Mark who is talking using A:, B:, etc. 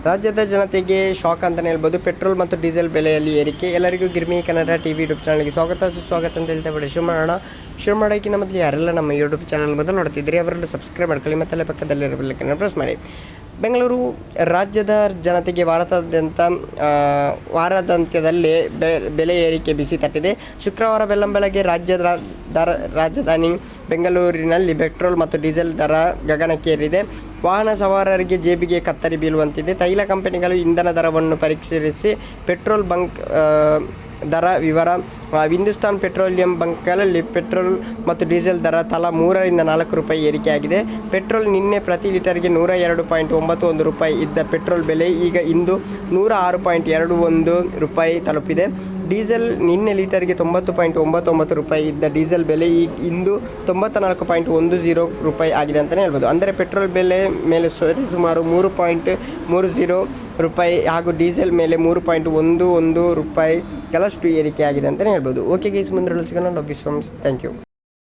A: ರಾಜ್ಯದ ಜನತೆಗೆ ಶಾಕ್ ಅಂತಲೇ ಹೇಳ್ಬೋದು. ಪೆಟ್ರೋಲ್ ಮತ್ತು ಡೀಸೆಲ್ ಬೆಲೆಯಲ್ಲಿ ಏರಿಕೆ. ಎಲ್ಲರಿಗೂ ಗಿರ್ಮಿ ಕನ್ನಡ ಟಿವಿ ಯೂಟ್ಯೂಬ್ ಚಾನಲ್ಗೆ ಸ್ವಾಗತ ಅಂತ ಹೇಳ್ತಾ ಬಿಡಿ ಶುರು ಮಾಡೋಕ್ಕಿಂತ ಮೊದಲು ಯಾರೆಲ್ಲ ನಮ್ಮ ಯೂಟ್ಯೂಬ್ ಚಾನಲ್ ಮೊದಲು ನೋಡ್ತಿದ್ರಿ ಅವರೆಲ್ಲ ಸಬ್ಸ್ಕ್ರೈಬ್ ಮಾಡ್ಕೊಳ್ಳಿ, ಮತ್ತೆಲ್ಲ ಪಕ್ಕದಲ್ಲಿರೋ ಬೆಲ್ಲೈಕನ್ನ ಪ್ರೆಸ್ ಮಾಡಿ. ಬೆಂಗಳೂರು ರಾಜ್ಯದ ಜನತೆಗೆ ವಾರಾಂತ್ಯದಲ್ಲಿ ಬೆಲೆ ಏರಿಕೆ ಬಿಸಿ ತಟ್ಟಿದೆ. ಶುಕ್ರವಾರ ಬೆಳ್ಳಂಬೆಳಗ್ಗೆ ರಾಜಧಾನಿ ಬೆಂಗಳೂರಿನಲ್ಲಿ ಪೆಟ್ರೋಲ್ ಮತ್ತು ಡೀಸೆಲ್ ದರ ಗಗನಕ್ಕೇರಿದೆ. ವಾಹನ ಸವಾರರಿಗೆ ಜೇಬಿಗೆ ಕತ್ತರಿ ಬೀಳುವಂತಿದೆ. ತೈಲ ಕಂಪನಿಗಳು ಇಂಧನ ದರವನ್ನು ಪರಿಷ್ಕರಿಸಿ ಪೆಟ್ರೋಲ್ ಬಂಕ್ ದರ ವಿವರ. ಹಿಂದೂಸ್ತಾನ್ ಪೆಟ್ರೋಲಿಯಂ ಬಂಕ್ಗಳಲ್ಲಿ ಪೆಟ್ರೋಲ್ ಮತ್ತು ಡೀಸೆಲ್ ದರ ತಲಾ 3 ರಿಂದ 4 ರೂಪಾಯಿ ಏರಿಕೆಯಾಗಿದೆ. ಪೆಟ್ರೋಲ್ ನಿನ್ನೆ ಪ್ರತಿ ಲೀಟರ್ಗೆ 102.91 ರೂಪಾಯಿ ಇದ್ದ ಪೆಟ್ರೋಲ್ ಬೆಲೆ ಈಗ ಇಂದು 106.21 ರೂಪಾಯಿ ತಲುಪಿದೆ. ಡೀಸೆಲ್ ನಿನ್ನೆ ಲೀಟರ್ಗೆ 90.99 ರೂಪಾಯಿ ಇದ್ದ ಡೀಸೆಲ್ ಬೆಲೆ ಇಂದು 94.10 ರೂಪಾಯಿ ಆಗಿದೆ ಅಂತಲೇ ಹೇಳ್ಬೋದು. ಅಂದರೆ ಪೆಟ್ರೋಲ್ ಬೆಲೆ ಮೇಲೆ ಸುಮಾರು 3.30 ರೂಪಾಯಿ ಹಾಗೂ ಡೀಸೆಲ್ ಮೇಲೆ 3.11 ರೂಪಾಯಿಗಳಷ್ಟು ಏರಿಕೆಯಾಗಿದೆ ಅಂತಲೇ ಹೇಳ್ಬೋದು. ಓಕೆ ಗೈಸ್, ಮುಂದೆ ಸಿಗೋಣ. Love you so much. Thank you.